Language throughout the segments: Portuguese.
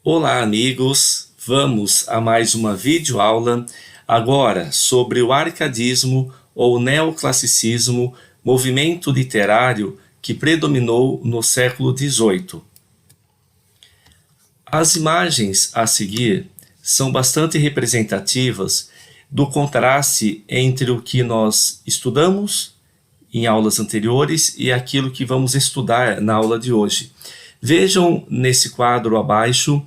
Olá, amigos! Vamos a mais uma videoaula, agora sobre o arcadismo ou neoclassicismo, movimento literário que predominou no século XVIII. As imagens a seguir são bastante representativas do contraste entre o que nós estudamos em aulas anteriores e aquilo que vamos estudar na aula de hoje. Vejam nesse quadro abaixo,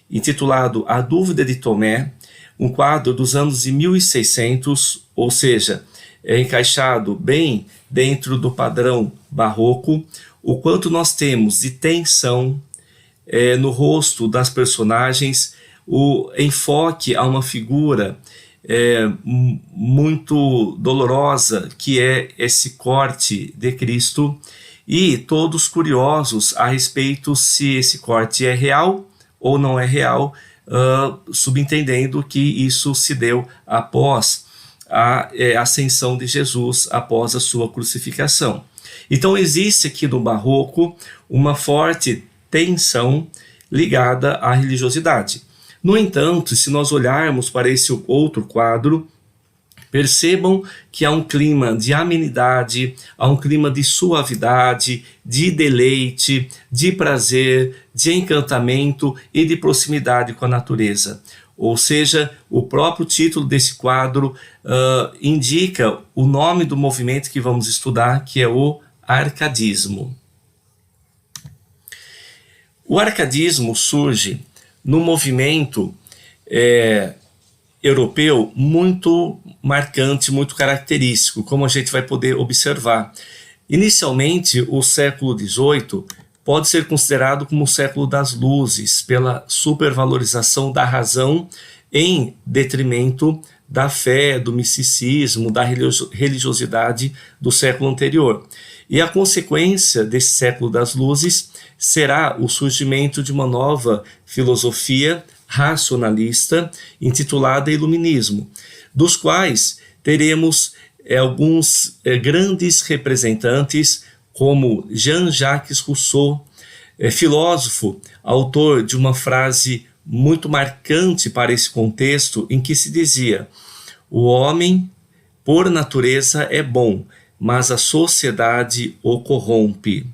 intitulado A Dúvida de Tomé, um quadro dos anos de 1600, ou seja, é encaixado bem dentro do padrão barroco, o quanto nós temos de tensão no rosto das personagens, o enfoque a uma figura muito dolorosa, que é esse corte de Cristo, e todos curiosos a respeito se esse corte é real ou não é real, subentendendo que isso se deu após a ascensão de Jesus, após a sua crucificação. Então existe aqui no barroco uma forte tensão ligada à religiosidade. No entanto, se nós olharmos para esse outro quadro, percebam que há um clima de amenidade, há um clima de suavidade, de deleite, de prazer, de encantamento e de proximidade com a natureza. Ou seja, o próprio título desse quadro indica o nome do movimento que vamos estudar, que é o arcadismo. O arcadismo surge num movimento europeu muito marcante, muito característico, como a gente vai poder observar. Inicialmente, o século XVIII pode ser considerado como o século das luzes, pela supervalorização da razão em detrimento da fé, do misticismo, da religiosidade do século anterior. E a consequência desse século das luzes será o surgimento de uma nova filosofia racionalista, intitulada Iluminismo, dos quais teremos alguns grandes representantes, como Jean-Jacques Rousseau, filósofo, autor de uma frase muito marcante para esse contexto, em que se dizia: o homem, por natureza, é bom, mas a sociedade o corrompe.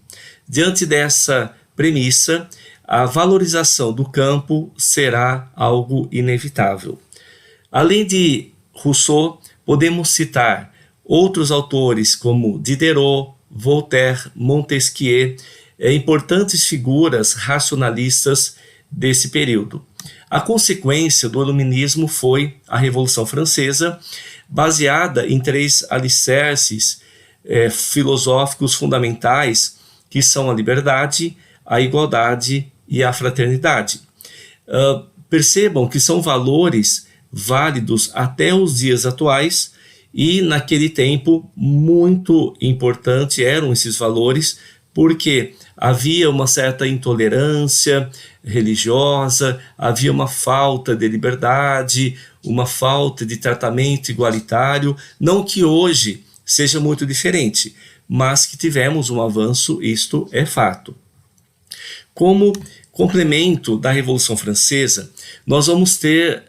Diante dessa premissa, a valorização do campo será algo inevitável. Além de Rousseau, podemos citar outros autores como Diderot, Voltaire, Montesquieu, importantes figuras racionalistas desse período. A consequência do iluminismo foi a Revolução Francesa, baseada em três alicerces filosóficos fundamentais, que são a liberdade, a igualdade e a fraternidade. Percebam que são valores válidos até os dias atuais, e naquele tempo muito importante eram esses valores, porque havia uma certa intolerância religiosa, havia uma falta de liberdade, uma falta de tratamento igualitário, não que hoje seja muito diferente, mas que tivemos um avanço, isto é fato. Como complemento da Revolução Francesa, nós vamos ter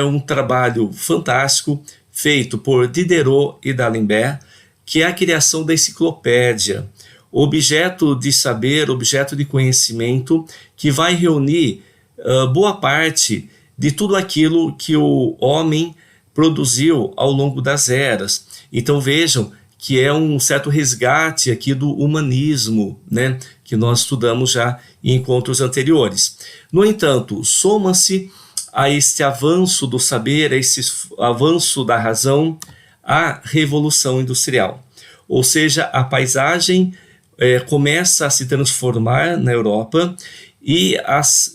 um trabalho fantástico feito por Diderot e D'Alembert, que é a criação da enciclopédia, objeto de saber, objeto de conhecimento, que vai reunir boa parte de tudo aquilo que o homem produziu ao longo das eras. Então vejam que é um certo resgate aqui do humanismo, né, que nós estudamos já em encontros anteriores. No entanto, soma-se a este avanço do saber, a esse avanço da razão, a Revolução Industrial. Ou seja, a paisagem começa a se transformar na Europa, e as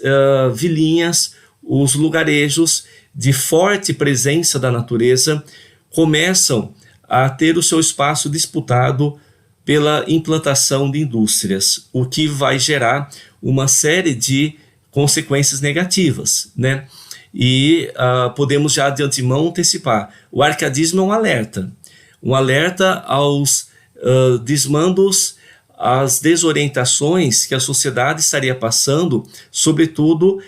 vilinhas, os lugarejos de forte presença da natureza começam a ter o seu espaço disputado pela implantação de indústrias, o que vai gerar uma série de consequências negativas, né? E podemos já de antemão antecipar: o arcadismo é um alerta aos desmandos, as desorientações que a sociedade estaria passando, sobretudo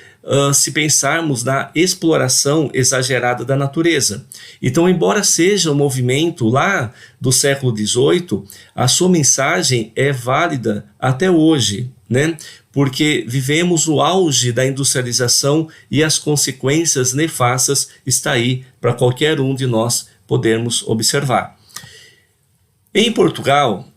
se pensarmos na exploração exagerada da natureza. Então, embora seja um movimento lá do século XVIII, a sua mensagem é válida até hoje, né? Porque vivemos o auge da industrialização e as consequências nefastas está aí para qualquer um de nós podermos observar. Em Portugal,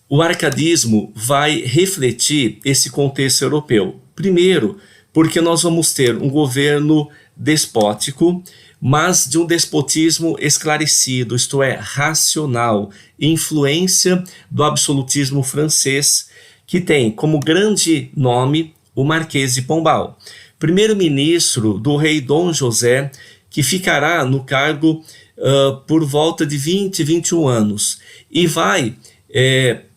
o arcadismo vai refletir esse contexto europeu. Primeiro, porque nós vamos ter um governo despótico, mas de um despotismo esclarecido, isto é, racional, influência do absolutismo francês, que tem como grande nome o Marquês de Pombal, primeiro-ministro do rei Dom José, que ficará no cargo por volta de 20, 21 anos, e vai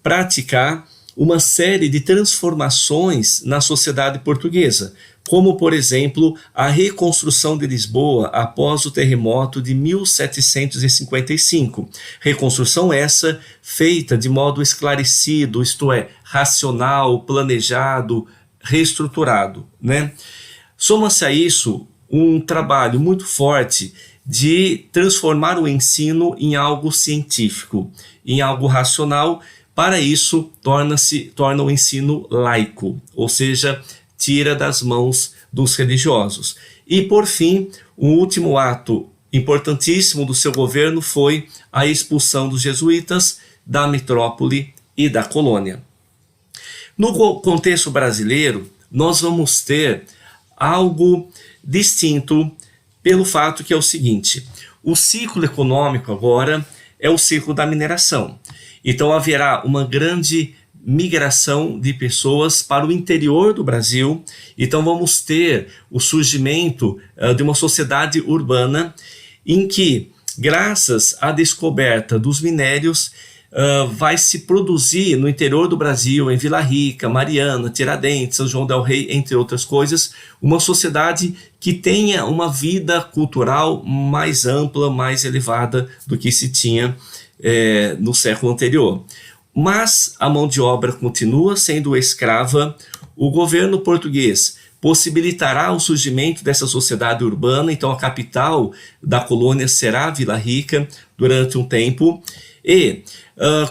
praticar uma série de transformações na sociedade portuguesa, como, por exemplo, a reconstrução de Lisboa após o terremoto de 1755. Reconstrução essa feita de modo esclarecido, isto é, racional, planejado, reestruturado, né? Soma-se a isso um trabalho muito forte de transformar o ensino em algo científico, em algo racional. Para isso, torna o ensino laico, ou seja, tira das mãos dos religiosos. E, por fim, o último ato importantíssimo do seu governo foi a expulsão dos jesuítas da metrópole e da colônia. No contexto brasileiro, nós vamos ter algo distinto pelo fato que é o seguinte: o ciclo econômico agora é o ciclo da mineração. Então haverá uma grande migração de pessoas para o interior do Brasil. Então vamos ter o surgimento de uma sociedade urbana em que, graças à descoberta dos minérios, vai se produzir no interior do Brasil, em Vila Rica, Mariana, Tiradentes, São João del Rei, entre outras coisas, uma sociedade que tenha uma vida cultural mais ampla, mais elevada do que se tinha no século anterior. Mas a mão de obra continua sendo escrava. O governo português possibilitará o surgimento dessa sociedade urbana, então a capital da colônia será Vila Rica durante um tempo, e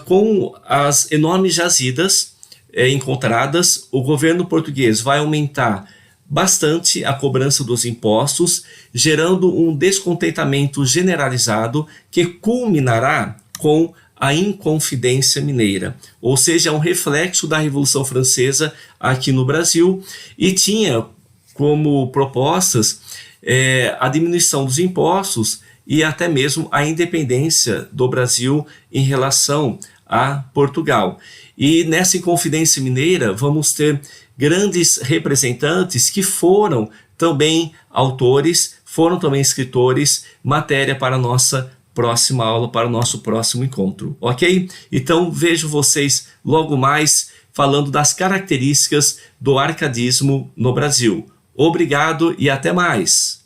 com as enormes jazidas encontradas, o governo português vai aumentar bastante a cobrança dos impostos, gerando um descontentamento generalizado que culminará com a Inconfidência Mineira, ou seja, um reflexo da Revolução Francesa aqui no Brasil, e tinha como propostas a diminuição dos impostos e até mesmo a independência do Brasil em relação a Portugal. E nessa Inconfidência Mineira vamos ter grandes representantes que foram também autores, foram também escritores, matéria para a nossa próxima aula, para o nosso próximo encontro, ok? Então vejo vocês logo mais falando das características do arcadismo no Brasil. Obrigado e até mais!